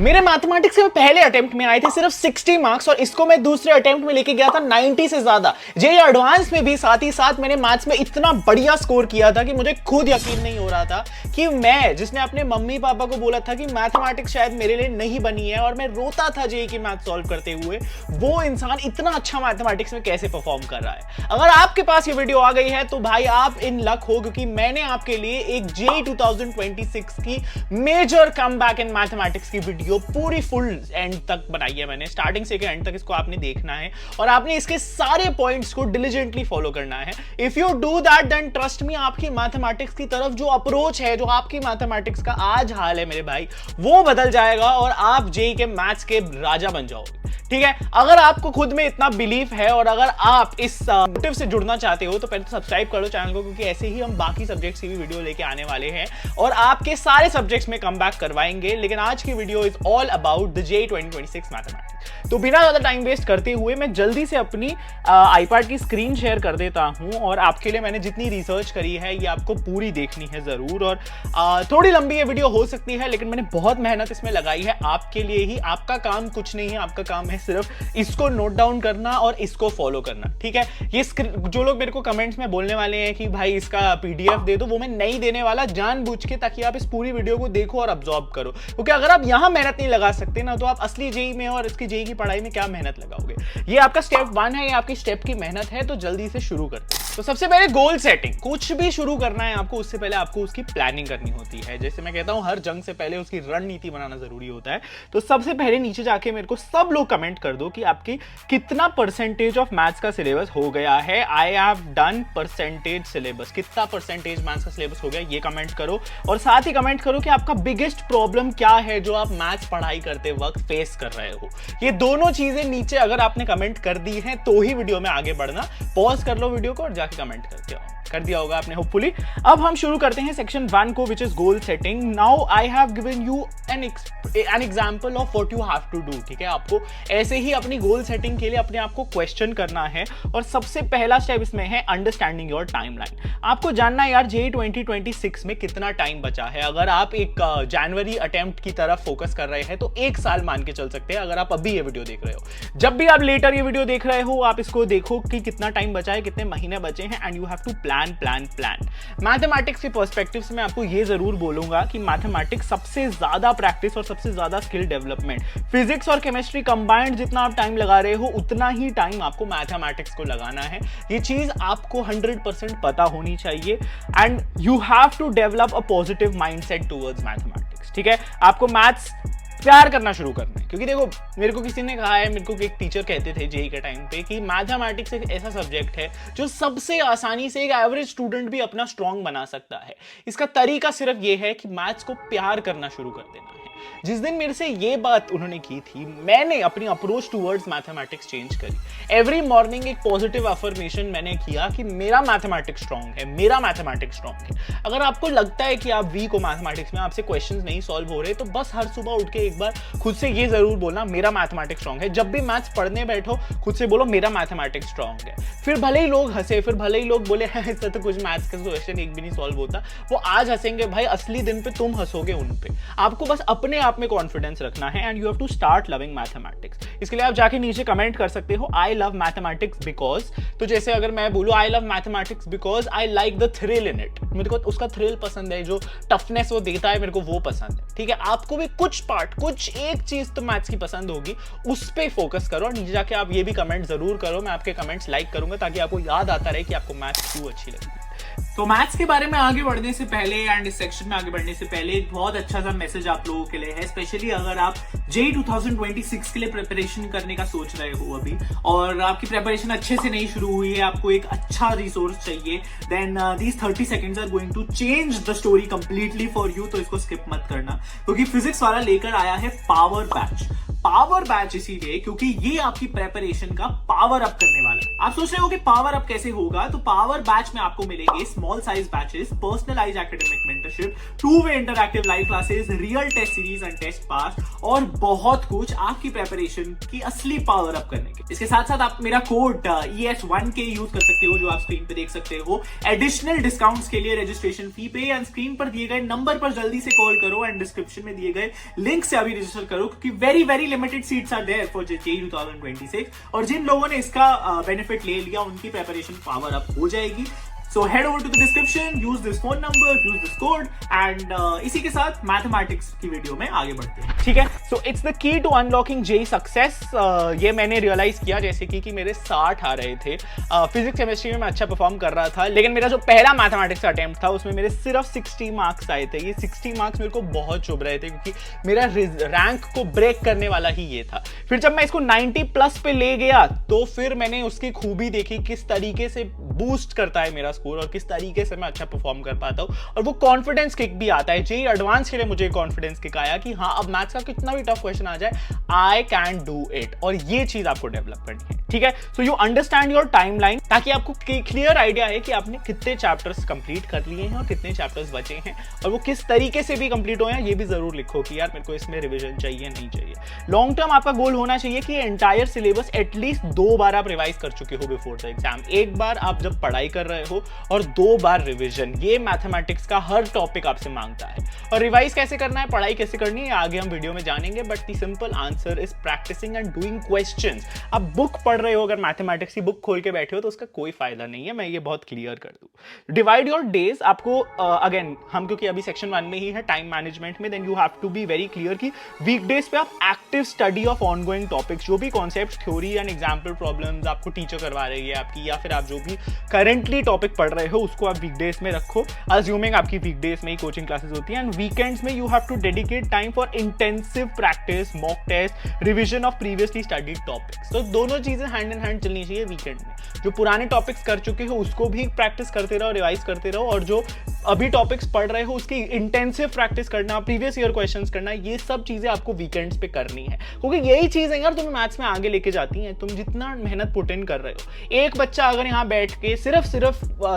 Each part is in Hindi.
मेरे मैथमेटिक्स के पहले अटेम्प्ट में आए थे सिर्फ 60 मार्क्स और इसको मैं दूसरे अटेम्प्ट में लेके गया था 90 से ज्यादा। जेईई एडवांस में भी साथ ही साथ मैंने मैथ्स में इतना बढ़िया स्कोर किया था कि मुझे खुद यकीन नहीं हो रहा था कि मैं, जिसने अपने मम्मी पापा को बोला था कि मैथमेटिक्स शायद मेरे लिए नहीं बनी है और मैं रोता था जेईई की मैथ सॉल्व करते हुए, वो इंसान इतना अच्छा मैथमेटिक्स में कैसे परफॉर्म कर रहा है। अगर आपके पास ये वीडियो आ गई है तो भाई आप इन लक हो, क्योंकि मैंने आपके लिए एक जेईई 2026 की मेजर कमबैक इन मैथमेटिक्स की वीडियो पूरी फुल एंड तक बनाई है मैंने, स्टार्टिंग से एंड तक इसको आपने देखना है और आपने इसके सारे पॉइंट्स को डिलिजेंटली फॉलो करना है। If you do that then trust me, आपकी मैथमेटिक्स की तरफ जो अप्रोच है, जो आपकी मैथमेटिक्स का आज हाल है मेरे भाई, वो बदल जाएगा और आप जेईई के मैथ्स के राजा बन जाओगे। ठीक है, अगर आपको खुद में इतना बिलीफ है और अगर आप इस मोटिव से जुड़ना चाहते हो तो पहले तो सब्सक्राइब कर लो चैनल को, क्योंकि ऐसे ही हम बाकी सब्जेक्ट्स की भी वीडियो लेके आने वाले हैं और आपके सारे सब्जेक्ट्स में कमबैक करवाएंगे। लेकिन आज की video is all about the JEE 2026 mathematics. तो बिना ज्यादा टाइम वेस्ट करते हुए मैं जल्दी से अपनी आईपैड की स्क्रीन शेयर कर देता हूं और आपके लिए मैंने जितनी रिसर्च करी है ये आपको पूरी देखनी है जरूर। और थोड़ी लंबी ये वीडियो हो सकती है लेकिन मैंने बहुत मेहनत इसमें लगाई है आपके लिए ही। आपका काम कुछ नहीं है, आपका काम है सिर्फ इसको नोट डाउन करना और इसको फॉलो करना। ठीक है, ये जो लोग मेरे को कमेंट्स में बोलने वाले हैं कि भाई इसका पीडीएफ दे दो, वो मैं नहीं देने वाला जानबूझ के, ताकि आप इस पूरी वीडियो को देखो और अब्सॉर्ब करो। क्योंकि अगर आप यहां मेहनत नहीं लगा सकते ना तो आप असली जेईई में और इसकी जेईई की पढ़ाई में क्या मेहनत लगाओगे। ये आपका स्टेप 1 है, ये आपकी स्टेप की मेहनत है। तो जल्दी से शुरू करते हैं। तो सबसे पहले गोल सेटिंग। कुछ भी शुरू करना है आपको, उससे पहले आपको उसकी प्लानिंग करनी होती है। जैसे मैं कहता हूं हर जंग से पहले उसकी रणनीति बनाना जरूरी होता है। तो सबसे पहले नीचे जाके मेरे को सब लोग कमेंट कर दो कि आपकी कितना परसेंटेज ऑफ मैथ्स का सिलेबस हो गया है। I have done percentage syllabus, कितना परसेंटेज मैथ्स का सिलेबस हो गया ये कमेंट करो। और साथ ही कमेंट करो कि आपका बिगेस्ट प्रॉब्लम क्या है जो आप मैथ्स पढ़ाई करते वक्त फेस कर रहे हो। ये दोनों चीजें नीचे अगर आपने कमेंट कर दी हैं तो ही वीडियो में आगे बढ़ना। पॉज कर लो वीडियो को और जाके कमेंट करके आओ। कर दिया होगा आपने होपफुली। अब हम शुरू करते हैं सेक्शन 1 को, which is goal setting. Now I have given you an example of what you have to do. ठीक है, आपको ऐसे ही अपनी गोल सेटिंग के लिए अपने आप को क्वेश्चन करना है। और सबसे पहला स्टेप इसमें है अंडरस्टैंडिंग योर टाइमलाइन। आपको जानना है यार जेईई 2026 में कितना टाइम बचा है। अगर आप एक जनवरी अटेम्प्ट की तरफ फोकस कर रहे हैं तो 1 साल मान के चल सकते हैं। अगर आप अभी ये वीडियो देख रहे हो, जब भी आप लेटर ये वीडियो देख रहे हो आप इसको देखो कि कितना टाइम बचा है, कितने महीने बचे हैं, and you have to plan. Mathematics के पर्सपेक्टिव से मैं आपको ये जरूर बोलूंगा कि मैथमेटिक्स सबसे ज्यादा प्रैक्टिस और सबसे ज्यादा स्किल डेवलपमेंट, फिजिक्स और केमिस्ट्री कंबाइंड जितना आप टाइम लगा रहे हो उतना ही टाइम आपको मैथमेटिक्स को लगाना है। ये चीज आपको 100% पता होनी चाहिए and you have to develop a positive mindset towards mathematics. ठीक है, आपको मैथ्स प्यार करना शुरू करना है। क्योंकि देखो, मेरे को किसी ने कहा है, मेरे को एक टीचर कहते थे जेईई के टाइम पे कि मैथमेटिक्स एक ऐसा सब्जेक्ट है जो सबसे आसानी से एक एवरेज स्टूडेंट भी अपना स्ट्रांग बना सकता है। इसका तरीका सिर्फ ये है कि मैथ्स को प्यार करना शुरू कर देना है। जिस दिन मेरे से ये बात उन्होंने की थी, मैंने अपनी अप्रोच टुवर्ड्स मैथमेटिक्स चेंज करी। एवरी मॉर्निंग एक पॉजिटिव अफर्मेशन मैंने किया कि मेरा मैथमेटिक्स स्ट्रांग है, मेरा मैथमेटिक्स स्ट्रांग है। अगर आपको लगता है कि आप वीक हो मैथमेटिक्स में, आपसे क्वेश्चंस नहीं सॉल्व हो रहे, तो बस हर सुबह उठ के एक बार खुद से ये जरूर बोलना मेरा मैथमेटिक्स स्ट्रांग है। जब भी मैथ्स पढ़ने बैठो खुद से बोलो मेरा मैथमेटिक्स स्ट्रांग है। फिर भले ही लोग हंसे, फिर भले ही लोग बोले इससे तो कुछ मैथ्स का क्वेश्चन एक भी नहीं सॉल्व होता, वो आज हंसेंगे भाई, असली दिन पे तुम हंसोगे उन पे। आपको बस अपने आप में कॉन्फिडेंस रखना है and you have to start loving mathematics. इसके लिए आप जाके नीचे कमेंट कर सकते हो आई लव मैथमेटिक्स बिकॉज। तो जैसे अगर मैं बोलूं I love mathematics because I like the thrill in it, मेरे को उसका थ्रिल पसंद है, जो टफनेस वो देता है मेरे को वो पसंद है। ठीक है, आपको भी कुछ पार्ट, कुछ एक चीज तो मैथ्स की पसंद होगी, उस पे फोकस करो। और नीचे जाके आप ये भी कमेंट जरूर करो, मैं आपके कमेंट्स लाइक करूंगा ताकि आपको याद आता रहे कि आपको मैथ्स क्यों अच्छी लगी। तो मैथ्स के बारे में आगे बढ़ने से पहले एंड इस सेक्शन में आगे बढ़ने से पहले एक बहुत अच्छा सा मैसेज आप लोगों के लिए है, स्पेशली अगर आप जेईई 2026 के लिए प्रिपरेशन करने का सोच रहे हो अभी और आपकी प्रिपरेशन अच्छे से नहीं शुरू हुई है, आपको एक अच्छा रिसोर्स चाहिए, then these 30 seconds are going to change the story completely for you. तो इसको स्किप मत करना, क्योंकि फिजिक्स वाला लेकर आया है पावर बैच। पावर बैच इसीलिए क्योंकि ये आपकी प्रेपरेशन का पावर अप करने वाला है। आप सोच रहे हो कि पावर अप कैसे होगा, तो पावर बैच में आपको मिलेंगे small size batches, personalise academic mentorship, 2-वे interactive live classes, real test series and test pass और बहुत कुछ आपकी प्रेपरेशन की असली पावर अप करने के। इसके साथ साथ आप मेरा कोड ES1K यूज कर सकते हो, जो आप स्क्रीन पे देख सकते हो। एडिशनल डिस्काउंट्स के लिए रजिस्ट्रेशन फी पे एंड स्क्रीन पर दिए गए नंबर पर जल्दी से कॉल करो एंड डिस्क्रिप्शन में दिए गए लिंक से अभी रजिस्टर करो, क्योंकि very very limited seats are there for JEE 2026 और जिन लोगों ने इसका बेनिफिट ले लिया उनकी प्रिपरेशन पावर अप हो जाएगी। So head over to the description, use this phone number, use this code and इसी के साथ मैथमेटिक्स की वीडियो में आगे बढ़ते हैं। ठीक है, so it's the key to unlocking JEE success। ये मैंने रियलाइज किया जैसे कि मेरे 60 आ रहे थे। फिजिक्स केमिस्ट्री में मैं अच्छा परफॉर्म कर रहा था, लेकिन मेरा जो पहला मैथमेटिक्स का अटेम्प्ट था उसमें मेरे सिर्फ 60 मार्क्स आए थे। ये 60 मार्क्स मेरे को बहुत चुभ रहे थे क्योंकि मेरा रैंक को ब्रेक करने वाला ही ये था। फिर जब मैं इसको 90 प्लस पे ले गया तो फिर मैंने उसकी खूबी देखी किस तरीके से बूस्ट करता है मेरा स्कोर और किस तरीके से मैं अच्छा परफॉर्म कर पाता हूं, और वो कॉन्फिडेंस किक भी आता है। JEE एडवांस के लिए मुझे कॉन्फिडेंस किक आया कि हाँ, अब मैथ्स का कितना भी टफ क्वेश्चन आ जाए आई कैन डू इट, और ये चीज आपको डेवलप करनी है। ठीक है, so you understand your timeline, ताकि आपको क्लियर आइडिया है कि आपने कितने चैप्टर्स कंप्लीट कर लिए हैं और कितने चैप्टर्स बचे हैं, और वो किस तरीके से भी कंप्लीट हो हैं ये भी जरूर लिखो कि यार मेरे को इसमें रिवीजन चाहिए नहीं चाहिए। लॉन्ग टर्म आपका गोल होना चाहिए कि एंटायर सिलेबस एटलीस्ट 2 बार आप रिवाइज कर चुके हो बिफोर द एग्जाम। एक बार आप जब पढ़ाई कर रहे हो और 2 बार रिवीजन, ये मैथमेटिक्स का हर टॉपिक आपसे मांगता है। और रिवाइज कैसे करना है, पढ़ाई कैसे करनी है, आगे हम वीडियो में जानेंगे, but the simple answer is practising and doing questions. आप बुक पढ़ रहे हो, अगर मैथमेटिक्स की बुक खोल के बैठे हो तो उसका कोई फायदा नहीं है, मैं ये बहुत क्लियर कर दूं। डिवाइड योर डेज, आपको अगेन हम क्योंकि अभी सेक्शन 1 में ही है टाइम मैनेजमेंट में, then you have to be very clear कि वीकडेज पे आप active study of ongoing topics, जो भी concept, theory and example problems आपको टीचर करवा रही है आपकी, या फिर आप जो भी करेंटली टॉपिक पढ़ रहे हो उसको आप वीकडेज में रखो, अज्यूमिंग आपकी वीकडेज में ही कोचिंग क्लासेस होती हैं। एंड वीकेंड्स में you have to dedicate time for intensive practice, mock test, revision of previously studied topics. तो दोनों चीजें हैंड इन हैंड चलनी चाहिए वीकेंड में। जो पुराने टॉपिक्स कर चुके हो उसको भी प्रैक्टिस करते रहो, रिवाइज करते रहो, और जो अभी टॉपिक्स पढ़ रहे हो उसकी इंटेंसिव प्रैक्टिस करना, प्रीवियस ईयर क्वेश्चंस करना, ये सब चीजें आपको वीकेंड्स पे करनी है, क्योंकि यही चीजें यार तुम्हें मैथ्स में आगे लेके जाती हैं। तुम जितना मेहनत पुट इन कर रहे हो, एक बच्चा अगर यहाँ बैठ के सिर्फ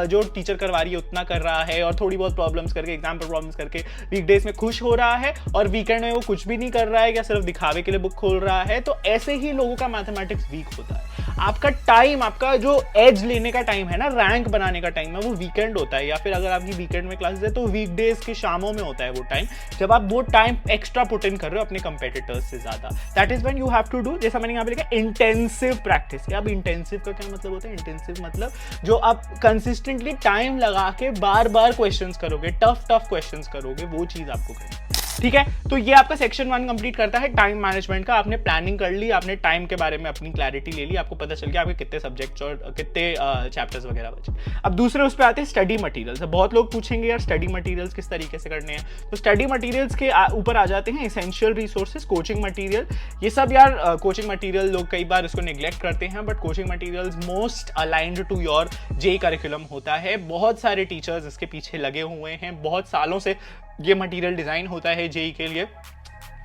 जो टीचर करवा रही है उतना कर रहा है और थोड़ी बहुत प्रॉब्लम्स करके, एग्जाम्पल प्रॉब्लम्स करके वीकडेज में खुश हो रहा है, और वीकेंड में वो कुछ भी नहीं कर रहा है या सिर्फ दिखावे के लिए बुक खोल रहा है, तो ऐसे ही लोगों का मैथमेटिक्स वीक होता है। आपका टाइम, आपका जो एज लेने का टाइम है ना, रैंक बनाने का टाइम है, वो वीकेंड होता है, या फिर अगर आपकी वीकेंड में क्लासेस है तो वीकडेज के शामों में होता है वो टाइम, जब आप वो टाइम एक्स्ट्रा पुट इन कर रहे हो अपने कंपेटिटर्स से ज्यादा। That is when you have to do, जैसा मैंने यहाँ पे लिखा, इंटेंसिव प्रैक्टिस। अब इंटेंसिव का क्या मतलब होता है? इंटेंसिव मतलब जो आप कंसिस्टेंटली टाइम लगा के बार बार क्वेश्चंस करोगे, टफ क्वेश्चंस करोगे, वो चीज आपको करनी है। ठीक है, तो ये आपका सेक्शन 1 कंप्लीट करता है टाइम मैनेजमेंट का। आपने प्लानिंग कर ली, आपने टाइम के बारे में अपनी क्लैरिटी ले ली, आपको पता चल गया आपके कितने सब्जेक्ट्स और कितने चैप्टर्स वगैरह बचे। अब दूसरे उस पे आते हैं स्टडी मटेरियल्स। बहुत लोग पूछेंगे यार स्टडी मटेरियल्स किस तरीके से करने हैं, तो स्टडी मटेरियल्स के ऊपर आ जाते हैं एसेंशियल रिसोर्सेज, कोचिंग मटेरियल। ये सब यार कोचिंग मटेरियल लोग कई बार इसको नेग्लेक्ट करते हैं, but coaching materials most aligned to your JEE curriculum होता है। बहुत सारे टीचर्स इसके पीछे लगे हुए हैं, बहुत सालों से ये मटेरियल डिजाइन होता है JEE के लिए,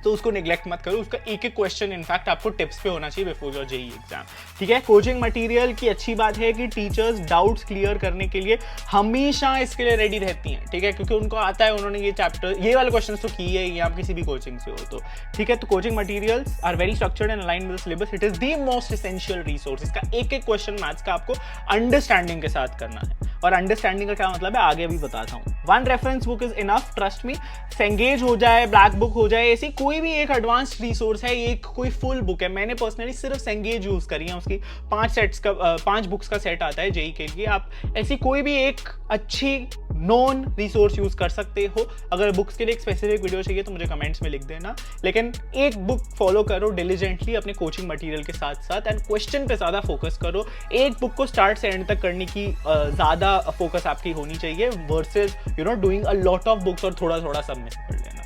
तो उसको नेग्लेक्ट मत करो। उसका एक एक क्वेश्चन इनफैक्ट आपको टिप्स पे होना चाहिए बिफोर योर JEE एग्जाम। ठीक है, कोचिंग मटेरियल की अच्छी बात है कि टीचर्स डाउट्स क्लियर करने के लिए हमेशा इसके लिए रेडी रहती हैं। ठीक है, क्योंकि उनको आता है, उन्होंने ये चैप्टर, ये वाले क्वेश्चन तो किए ही, आप किसी भी कोचिंग से हो तो। ठीक है, तो coaching materials are very structured and aligned with the syllabus. It is the most essential resource. इसका एक एक क्वेश्चन मैथ्स का आपको अंडरस्टैंडिंग के साथ करना है, और अंडरस्टैंडिंग का क्या मतलब है आगे अभी बताता हूँ। 1 reference book is enough, trust me. Cengage हो जाए, ब्लैक बुक हो जाए, ऐसी कोई भी एक एडवांस्ड रिसोर्स है, एक कोई फुल बुक है। मैंने पर्सनली सिर्फ सेंगेज यूज करी है, उसकी 5 बुक्स का सेट आता है JEE के लिए। आप ऐसी कोई भी एक अच्छी नॉन रिसोर्स यूज कर सकते हो। अगर बुक्स के लिए एक स्पेसिफिक वीडियो चाहिए तो मुझे कमेंट्स में लिख देना, लेकिन एक बुक फॉलो करो डिलिजेंटली अपने कोचिंग मटेरियल के साथ साथ, एंड क्वेश्चन पे ज्यादा फोकस करो। एक बुक को स्टार्ट से एंड तक करने की ज्यादा फोकस आपकी होनी चाहिए, versus doing a lot of books और थोड़ा थोड़ा सब में से पढ़ लेना।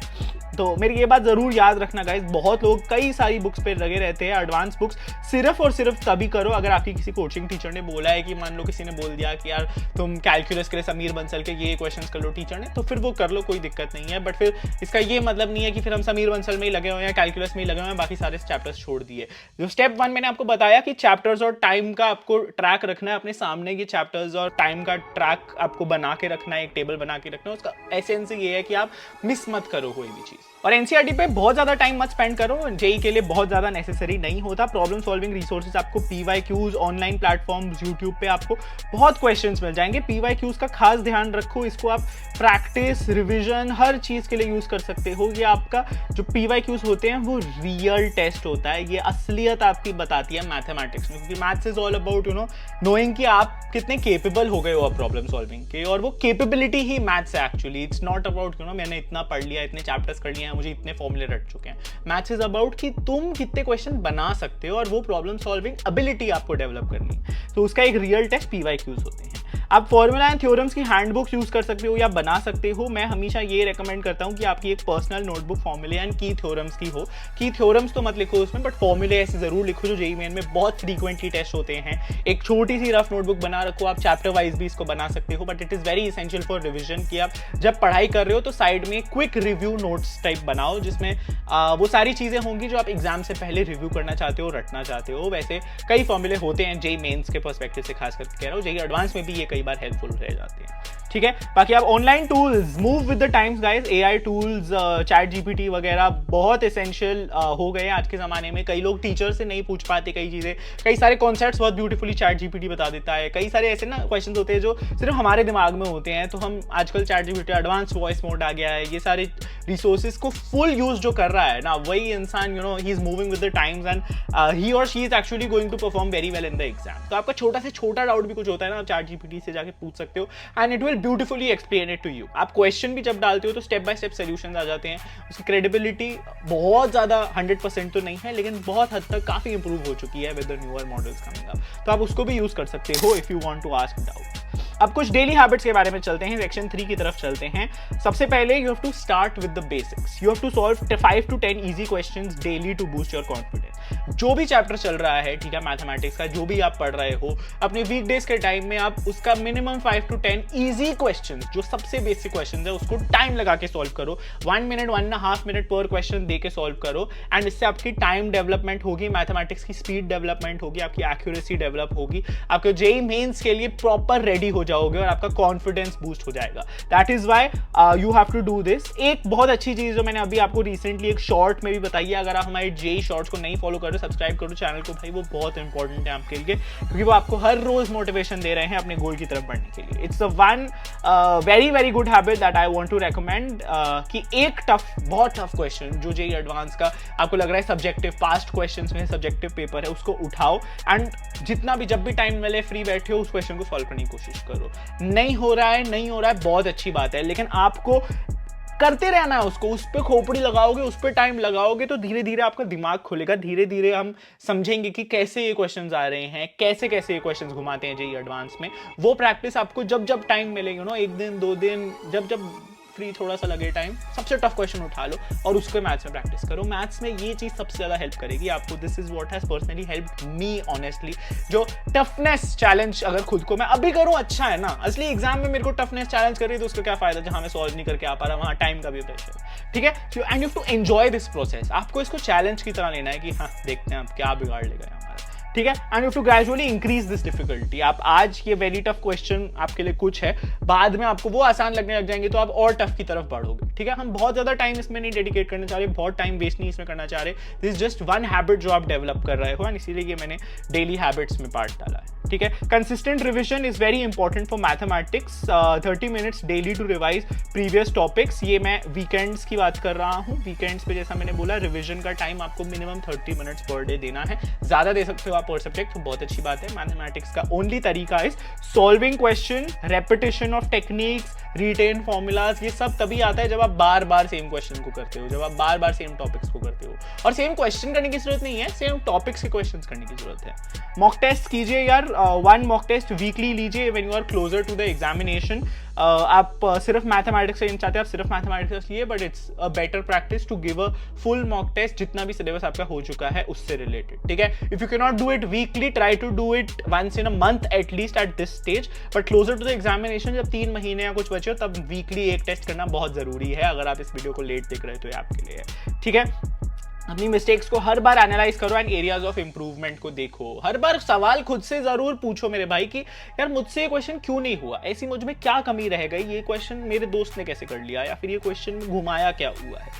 तो मेरी ये बात जरूर याद रखना गाइस, बहुत लोग कई सारी बुक्स पे लगे रहते हैं। एडवांस बुक्स सिर्फ और सिर्फ तभी करो अगर आपकी किसी कोचिंग टीचर ने बोला है कि मान लो किसी ने बोल दिया कि यार तुम कैलकुलस के लिए समीर बंसल के ये क्वेश्चंस कर लो टीचर ने, तो फिर वो कर लो, कोई दिक्कत नहीं है। बट फिर इसका ये मतलब नहीं है कि फिर हम समीर बंसल में ही लगे हुए हैं, कैलकुलस में ही लगे हुए हैं, बाकी सारे चैप्टर्स छोड़ दिए। जो स्टेप 1 मैंने आपको बताया कि चैप्टर्स और टाइम का आपको ट्रैक रखना है अपने सामने, ये चैप्टर्स और टाइम का ट्रैक आपको बना के रखना है, एक टेबल बना के रखना है। उसका एसेंस ये है कि आप मिस मत करो कोई भी चीज। और एनसीईआरटी पे बहुत ज्यादा टाइम मत स्पेंड करो, जेई के लिए बहुत ज्यादा नेसेसरी नहीं होता। प्रॉब्लम सॉल्विंग रिसोर्सेज आपको पीवाईक्यूज, ऑनलाइन प्लेटफॉर्म्स, यूट्यूब पे आपको बहुत क्वेश्चंस मिल जाएंगे। पीवाईक्यूज का खास ध्यान रखो, इसको आप प्रैक्टिस, रिविजन, हर चीज के लिए यूज कर सकते हो। ये आपका जो पीवाईक्यूज होते हैं वो रियल टेस्ट होता है, ये असलियत आपकी बताती है मैथमेटिक्स में, क्योंकि maths is all about knowing कि आप कितने केपेबल हो गए हो अब प्रॉब्लम सॉल्विंग के, और वो केपेबिलिटी ही मैथ्स है एक्चुअली। इट्स नॉट अबाउट मैंने इतना पढ़ लिया, इतने चैप्टर्स कर लिए हैं, मुझे इतने फॉर्मूले रट चुके हैं। मैथ्स इज अबाउट कि तुम कितने क्वेश्चन बना सकते हो, और वो प्रॉब्लम सॉल्विंग एबिलिटी आपको डेवलप करनी है। तो उसका एक रियल टेस्ट पीवाईक्यूज होते हैं। आप फॉर्मूला एंड थ्योरम्स की हैंडबुक्स यूज कर सकते हो या बना सकते हो। मैं हमेशा ये रेकमेंड करता हूं कि आपकी एक पर्सनल नोटबुक फॉर्मूले एंड की थ्योरम्स की हो। की थ्योरम्स तो मत लिखो उसमें, बट फॉर्मूले ऐसे जरूर लिखो जो जेईई मेन में बहुत फ्रीक्वेंटली टेस्ट होते हैं। एक छोटी सी रफ नोटबुक बना रखो, आप चैप्टर वाइज भी इसको बना सकते हो, but it is very essential for revision कि आप जब पढ़ाई कर रहे हो तो साइड में क्विक रिव्यू नोट्स टाइप बनाओ, जिसमें वो सारी चीजें होंगी जो आप एग्जाम से पहले रिव्यू करना चाहते हो, रटना चाहते हो। वैसे कई फॉर्मूले होते हैं जेईई मेंस के पर्सपेक्टिव से, खास करके कह रहा हूँ, जेईई एडवांस में भी ये कई बार हेल्पफुल रह जाते हैं। ठीक है, बाकी आप online tools, move with the times guys, AI tools, chat GPT वगैरह बहुत एसेंशियल हो गए हैं आज के जमाने में। कई लोग टीचर से नहीं पूछ पाते कई चीजें, कई सारे कॉन्सेप्ट्स बहुत ब्यूटीफुली चैट जीपीटी बता देता है। कई सारे ऐसे ना क्वेश्चंस होते हैं जो सिर्फ हमारे दिमाग में होते हैं, तो हम आजकल ChatGPT advance voice mode आ गया है, ये सारे रिसोर्सेज को फुल यूज जो कर रहा है ना, वही इंसान ही is moving with the times and he or she is actually going to perform very well in the exam. तो आपका छोटा से छोटा डाउट भी कुछ होता है ना, आप चैट जीपीटी से जाके पूछ सकते हो and it will beautifully explain it to you. आप क्वेश्चन भी जब डालते हो तो स्टेप बाय स्टेप सॉल्यूशंस आ जाते हैं। उसकी क्रेडिबिलिटी बहुत ज्यादा 100% तो नहीं है, लेकिन बहुत हद तक काफी इंप्रूव हो चुकी है with the newer models coming up. तो आप उसको भी यूज कर सकते हो if you want to ask doubt. अब कुछ डेली हैबिट्स के बारे में चलते हैं, सेक्शन 3 की तरफ चलते हैं। सबसे पहले you have to start with the basics. You have to solve 5 to 10 easy questions daily to boost your confidence. जो भी चैप्टर चल रहा है, ठीक है, मैथमेटिक्स का जो भी आप पढ़ रहे हो, अपने वीकडेज के टाइम में आप उसका मिनिमम 5 to 10 इजी क्वेश्चंस, जो सबसे बेसिक क्वेश्चंस है, उसको टाइम लगा के सॉल्व करो। 1 minute 1.5 minute पर क्वेश्चन दे के सॉल्व करो, एंड इससे आपकी टाइम डेवलपमेंट होगी, मैथमेटिक्स की स्पीड डेवलपमेंट होगी, आपकी एक्यूरेसी डेवलप होगी, आपके जेईई मेंस के लिए प्रॉपर रेडी हो जाओगे और आपका कॉन्फिडेंस बूस्ट हो जाएगा। That is why you have to do this. एक बहुत अच्छी चीज जो मैंने अभी आपको रिसेंटली एक शॉर्ट में भी बताई है, अगर आप हमारे जेईई शॉर्ट्स को नहीं फॉलो करो, सब्सक्राइब करो चैनल को भाई, वो बहुत इंपॉर्टेंट है आपके लिए, क्योंकि वो आपको हर रोज मोटिवेशन दे रहे हैं अपने गोल की तरफ बढ़ने के लिए। It's a one very very good habit that I want to recommend, कि एक बहुत टफ क्वेश्चन जो जेईई एडवांस का आपको लग रहा है सब्जेक्टिव, पास्ट क्वेश्चंस में सब्जेक्टिव पेपर है, उसको उठाओ एंड जितना भी जब भी टाइम मिले फ्री बैठे हो उस क्वेश्चन को सॉल्व करने की कोशिश करो। नहीं हो रहा है बहुत अच्छी बात है, लेकिन आपको करते रहना है उसको, उस पर खोपड़ी लगाओगे, उस पर टाइम लगाओगे तो धीरे धीरे आपका दिमाग खुलेगा, धीरे धीरे हम समझेंगे कि कैसे ये क्वेश्चंस आ रहे हैं, कैसे कैसे ये क्वेश्चंस घुमाते हैं जेईई एडवांस में। वो प्रैक्टिस आपको जब जब टाइम मिलेगा, 1 दिन 2 दिन, जब जब फ्री थोड़ा सा लगे टाइम, सबसे टफ क्वेश्चन उठा लो और उसको मैथ्स में प्रैक्टिस करो। मैथ्स में ये चीज सबसे ज्यादा हेल्प करेगी आपको। This is what has personally helped me honestly. जो टफनेस चैलेंज अगर खुद को मैं अभी करूं, अच्छा है ना, असली एग्जाम में मेरे को टफनेस चैलेंज कर रही है तो उसका क्या फायदा जहां मैं सॉल्व नहीं करके आ पा रहा, वहां टाइम का भी प्रेशर, ठीक है। And you have to enjoy this process. आपको इसको चैलेंज की तरह लेना है कि हाँ देखते हैं आप क्या बिगाड़ लेगा हमारा, ठीक है। And you to gradually increase this difficulty. आप आज ये वेरी टफ क्वेश्चन आपके लिए कुछ है, बाद में आपको वो आसान लगने लग जाएंगे तो आप और टफ की तरफ बढ़ोगे, ठीक है। हम बहुत ज्यादा टाइम इसमें नहीं डेडिकेट करना चाह रहे, बहुत टाइम वेस्ट नहीं इसमें करना चाह रहे। This is just one habit जो आप डेवलप कर रहे हो, एंड इसीलिए ये मैंने डेली हैबिट्स में पार्ट डाला है, ठीक है। Consistent revision is very important for mathematics. 30 minutes daily to revise previous topics. ये मैं वीकेंड्स की बात कर रहा हूँ। वीकेंड्स पे जैसा मैंने बोला, रिविजन का टाइम आपको मिनिमम 30 minutes पर डे देना है, ज्यादा दे सकते हो आप पर सब्जेक्ट, तो बहुत अच्छी बात है। मैथमेटिक्स का ओनली तरीका is solving question, repetition of techniques, retain formulas. ये सब तभी आता है जब आप बार बार सेम क्वेश्चन को करते हो, जब आप बार बार सेम टॉपिक्स को करते हो। और सेम क्वेश्चन करने की जरूरत नहीं है, सेम टॉपिक्स के क्वेश्चन करने की जरूरत है। मॉक टेस्ट कीजिए यार, 1 मॉक टेस्ट वीकली लीजिए when you are closer to the examination. आप सिर्फ मैथमेटिक्स से चाहते हैं, आप सिर्फ मैथमेटिक्स लिए, but it's a better practice to give a full mock test जितना भी सिलेबस आपका हो चुका है उससे रिलेटेड, ठीक है। If you can not do it weekly, try to do it once in a month at least at this stage, but closer to the examination जब 3 महीने या कुछ बचे हो तब वीकली एक टेस्ट करना बहुत जरूरी है। अगर आप इस वीडियो को लेट देख रहे हो तो ये आपके लिए है, ठीक है। अपनी मिस्टेक्स को हर बार एनालाइज करो एंड एरियाज ऑफ इंप्रूवमेंट को देखो। हर बार सवाल खुद से जरूर पूछो मेरे भाई कि यार मुझसे ये क्वेश्चन क्यों नहीं हुआ, ऐसी मुझ में क्या कमी रह गई, ये क्वेश्चन मेरे दोस्त ने कैसे कर लिया, या फिर ये क्वेश्चन घुमाया क्या हुआ है,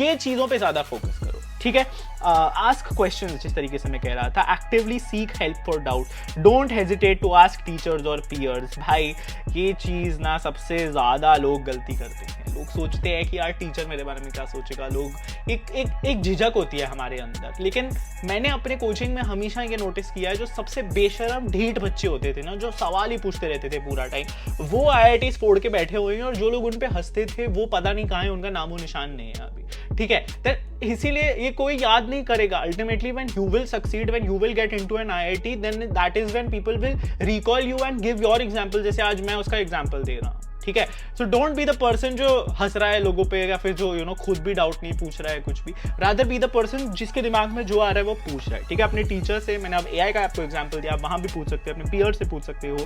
ये चीजों पे ज्यादा फोकस करो, ठीक है। आस्क क्वेश्चन, जिस तरीके से मैं कह रहा था, actively seek help for doubt, don't hesitate to ask teachers और पीयर्स। भाई ये चीज ना सबसे ज्यादा लोग गलती करते हैं। लोग सोचते हैं कि यार टीचर मेरे बारे में क्या सोचेगा, लोग एक झिझक होती है हमारे अंदर। लेकिन मैंने अपने कोचिंग में हमेशा ये नोटिस किया है, जो सबसे बेशरम ढीठ बच्चे होते थे ना, जो सवाल ही पूछते रहते थे पूरा टाइम, वो IITs फोड़ के बैठे हुए हैं, और जो लोग उन पे हंसते थे वो पता नहीं कहाँ है, उनका नामो निशान नहीं है अभी, ठीक है। इसीलिए ये कोई याद नहीं करेगा। Ultimately when you will succeed, when you will get into an IIT, then that is when people will recall you and give your example, जैसे आज मैं उसका एग्जांपल दे रहा हूँ, ठीक है। So don't be the person जो हंस रहा है लोगों पे, या फिर जो खुद भी डाउट नहीं पूछ रहा है कुछ भी। रादर बी द पर्सन जिसके दिमाग में जो आ रहा है वो पूछ रहा है, ठीक है। अपने टीचर से, मैंने अब AI का आपको एग्जांपल दिया, आप वहां भी पूछ सकते हैं, अपने पीयर से पूछ सकते हो।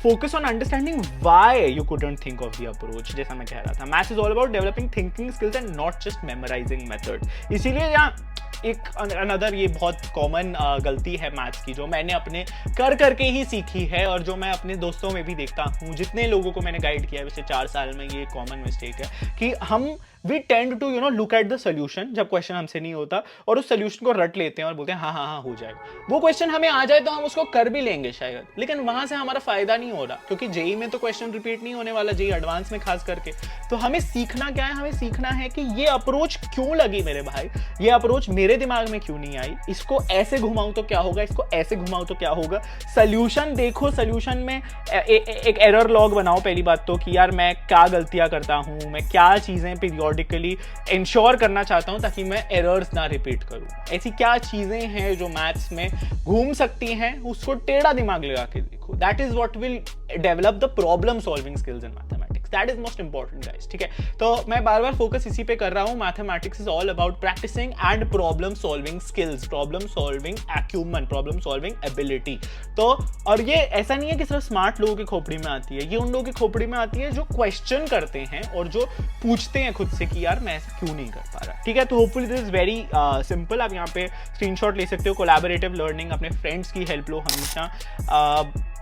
Focus on understanding why you couldn't think of the approach, जैसा मैं कह रहा था। Maths is all about developing thinking skills and not just memorising method. इसीलिए यहाँ एक अनदर ये बहुत कॉमन गलती है मैथ्स की, जो मैंने अपने कर करके ही सीखी है, और जो मैं अपने दोस्तों में भी देखता हूँ, जितने लोगों को मैंने गाइड किया है पिछले 4 साल में, ये कॉमन मिस्टेक है कि हम we tend to look at the solution जब क्वेश्चन हमसे नहीं होता, और उस सोल्यूशन को रट लेते हैं और बोलते हैं हाँ हाँ हाँ हो जाएगा। वो क्वेश्चन हमें आ जाए तो हम उसको कर भी लेंगे शायद, लेकिन वहां से हमारा फायदा नहीं हो रहा, क्योंकि जेई में तो क्वेश्चन रिपीट नहीं होने वाला, जेई एडवांस में खास करके। तो हमें सीखना क्या है, हमें सीखना है कि ये अप्रोच क्यों लगी मेरे भाई, ये अप्रोच मेरे दिमाग में क्यों नहीं आई, इसको ऐसे घुमाऊं तो क्या होगा, इसको ऐसे घुमाऊं तो क्या होगा। सोल्यूशन देखो, सोल्यूशन में एक एरर लॉग बनाओ पहली बात तो, कि यार मैं क्या गलतियां करता हूं, मैं क्या चीजें पीरियोडिकली इंश्योर करना चाहता हूं ताकि मैं एरर्स ना रिपीट करूं। ऐसी क्या चीजें हैं जो मैथ्स में घूम सकती हैं, उसको टेढ़ा दिमाग लगा के देखो। That is what will develop the problem solving skills in mathematics. That is most important guys, ठीक है। तो मैं बार बार फोकस इसी पे कर रहा हूं। Mathematics is all about practising and problem solving skills, problem solving acumen, problem solving ability. तो और ये ऐसा नहीं है कि सिर्फ स्मार्ट लोगों की खोपड़ी में आती है, ये उन लोगों की खोपड़ी में आती है जो क्वेश्चन करते हैं और जो पूछते हैं खुद से कि यार मैं ऐसा क्यों नहीं कर पा रहा, ठीक है। तो hopefully this is very simple. आप यहाँ पे स्क्रीनशॉट ले सकते हो। कोलैबोरेटिव लर्निंग, अपने फ्रेंड्स की हेल्प लो हमेशा।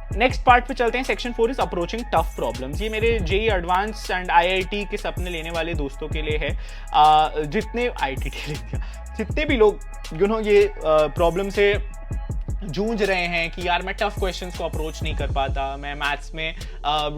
नेक्स्ट पार्ट पे चलते हैं। Section 4 is approaching tough problems. ये मेरे जेई एडवांस एंड IIT के सपने लेने वाले दोस्तों के लिए है। जितने IIT लिख दिया, जितने भी लोग ये प्रॉब्लम से जूझ रहे हैं कि यार मैं टफ क्वेश्चंस को अप्रोच नहीं कर पाता, मैं मैथ्स में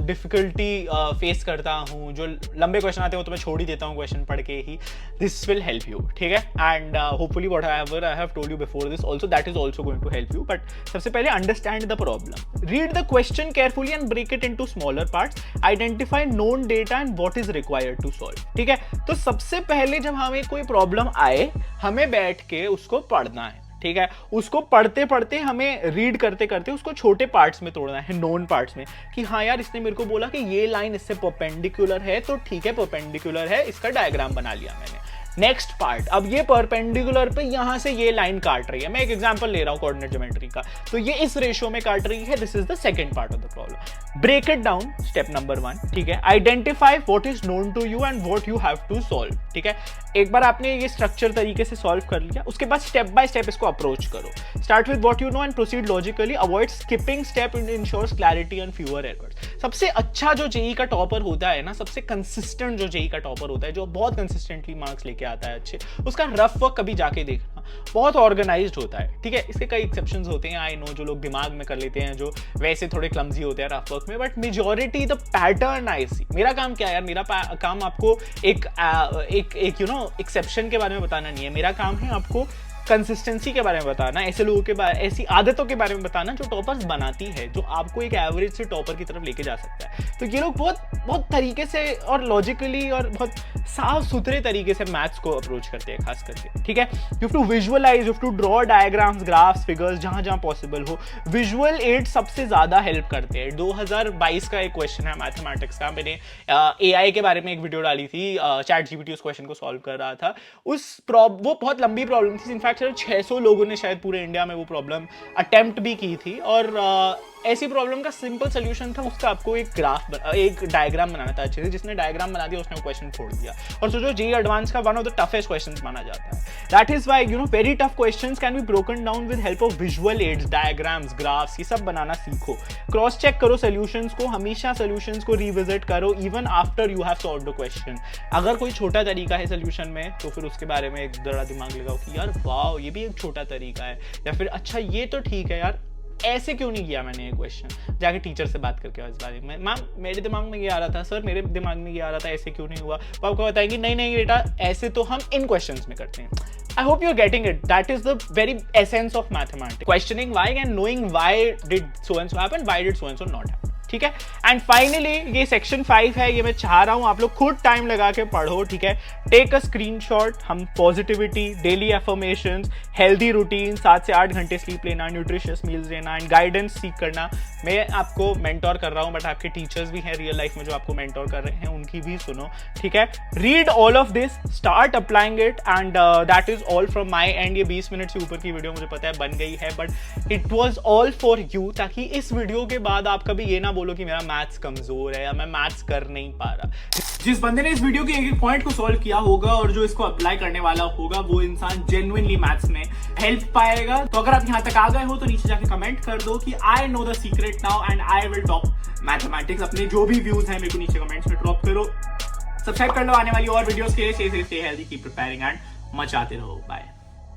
डिफिकल्टी फेस करता हूँ, जो लंबे क्वेश्चन आते हैं वो तो मैं छोड़ ही देता हूँ क्वेश्चन पढ़ के ही। दिस विल हेल्प यू, ठीक है। And hopefully what I have told you before this also, that is also going to help you. But सबसे पहले understand the problem, read the question carefully and break it into smaller parts, identify known data and what is required to solve, ठीक है। तो सबसे पहले जब हमें कोई प्रॉब्लम आए, हमें बैठ के उसको पढ़ना है, ठीक है। उसको पढ़ते पढ़ते हमें रीड करते करते उसको छोटे पार्ट्स में तोड़ना है, नोन पार्ट्स में, कि हाँ यार इसने मेरे को बोला कि ये लाइन इससे परपेंडिकुलर है, तो ठीक है परपेंडिकुलर है, इसका डायग्राम बना लिया मैंने। नेक्स्ट पार्ट, अब ये परपेंडिकुलर पे यहां से ये लाइन काट रही है, मैं एक एग्जांपल ले रहा हूं कोऑर्डिनेट ज्योमेट्री का, तो ये इस रेशियो में काट रही है। This is the second part of the problem. Break it down, step number 1, ठीक है। Identify what is known to you and what you have to solve, ठीक है। एक बार आपने ये स्ट्रक्चर तरीके से सॉल्व कर लिया, उसके बाद स्टेप बाय स्टेप इसको अप्रोच करो। Start with what you know and proceed logically, avoid skipping step, ensures clarity and fewer errors. सबसे अच्छा जो जेई का टॉपर होता है ना, सबसे कंसिस्टेंट जो जेई का टॉपर होता है, जो बहुत कंसिस्टेंटली मार्क्स लेके आता है अच्छे, उसका रफ वर्क कभी जाके देखना, बहुत ऑर्गेनाइज्ड होता है, ठीक है। इसके कई एक्सेप्शंस होते हैं, आई नो, जो लोग दिमाग में कर लेते हैं, जो वैसे थोड़े क्लमजी होते हैं रफ वर्क में, but majority the pattern I see. मेरा काम क्या है यार, मेरा काम आपको एक एक्सेप्शन के बारे में बताना नहीं है, मेरा काम है आपको कंसिस्टेंसी के बारे में बताना, ऐसे लोगों के बारे, ऐसी आदतों के बारे में बताना जो टॉपर्स बनाती है, जो आपको एक एवरेज से टॉपर की तरफ लेके जा सकता है। तो ये लोग बहुत तरीके से और लॉजिकली और बहुत साफ सुथरे तरीके से मैथ्स को अप्रोच करते हैं खास करके, ठीक है। You have to visualise, you have to draw diagrams, graphs, figures, जहां जहां पॉसिबल हो। विजुअल एड सबसे ज्यादा हेल्प करते हैं। 2022 का एक क्वेश्चन है मैथमेटिक्स का, मैंने AI के बारे में एक वीडियो डाली थी, ChatGPT उस क्वेश्चन को सॉल्व कर रहा था। वो बहुत लंबी प्रॉब्लम थी, इनफैक्ट 600 लोगों ने शायद पूरे इंडिया में वो प्रॉब्लम अटेम्प्ट भी की थी, और ऐसी प्रॉब्लम का सिंपल सोल्यूशन था, उसका आपको एक डायग्राम बनाना था अच्छे से। जिसने डायग्राम बना दिया उसने क्वेश्चन छोड़ दिया। और सोचो जेईई एडवांस का one of the toughest questions माना जाता है। That is why very tough questions can be broken down with help of visual aids, diagrams, graphs, ये सब बनाना सीखो। क्रॉस चेक करो सॉल्यूशंस को, हमेशा सॉल्यूशंस को रिविजिट करो even after you have solved the question. अगर कोई छोटा तरीका है सॉल्यूशन में तो फिर उसके बारे में एक जरा दिमाग लगाओ कि यार वाओ ये भी एक छोटा तरीका है, या फिर अच्छा ये तो ठीक है यार, ऐसे क्यों नहीं किया मैंने ये क्वेश्चन। जाके टीचर से बात करके इस बारे में, मैम मेरे दिमाग में ये आ रहा था, सर मेरे दिमाग में ये आ रहा था, ऐसे क्यों नहीं हुआ। तो आपको बताएंगे नहीं बेटा ऐसे तो हम इन क्वेश्चंस में करते हैं। I hope you're getting it. That is the very essence of mathematics. Questioning why and knowing why did so and so happen, why did so and so not happen. ठीक है। एंड फाइनली ये सेक्शन 5 है, ये मैं चाह रहा हूं आप लोग खुद टाइम लगा के पढ़ो, ठीक है। Take a screenshot. हम positivity, daily affirmations, healthy routine, 7 से 8 घंटे स्लीप लेना, न्यूट्रिशियस मील्स लेना एंड गाइडेंस सीख करना। मैं आपको मेंटोर कर रहा हूं, बट आपके टीचर्स भी हैं रियल लाइफ में जो आपको मेंटोर कर रहे हैं, उनकी भी सुनो, ठीक है। Read all of this, start applying it, and that is all from my and. ये 20 मिनट से ऊपर की वीडियो मुझे पता है बन गई है, but it was all for you, ताकि इस वीडियो के बाद आप कभी ये ना बोलो कि मेरा मैथ्स कमजोर है या मैं मैथ्स कर नहीं पा रहा। जिस बंदे ने इस वीडियो के एक पॉइंट को सॉल्व किया होगा और जो इसको अप्लाई करने वाला होगा, वो इंसान जेन्युइनली मैथ्स में हेल्प पाएगा। तो अगर आप यहां तक आ गए हो तो नीचे जाके कमेंट कर दो कि I know the secret now and I will top mathematics. अपने जो भी व्यूज हैं मेरे को नीचे कमेंट्स में ड्रॉप करो। सब्सक्राइब कर लो आने वाली और वीडियोस के लिए। Stay healthy, keep preparing and मचाते रहो। बाय।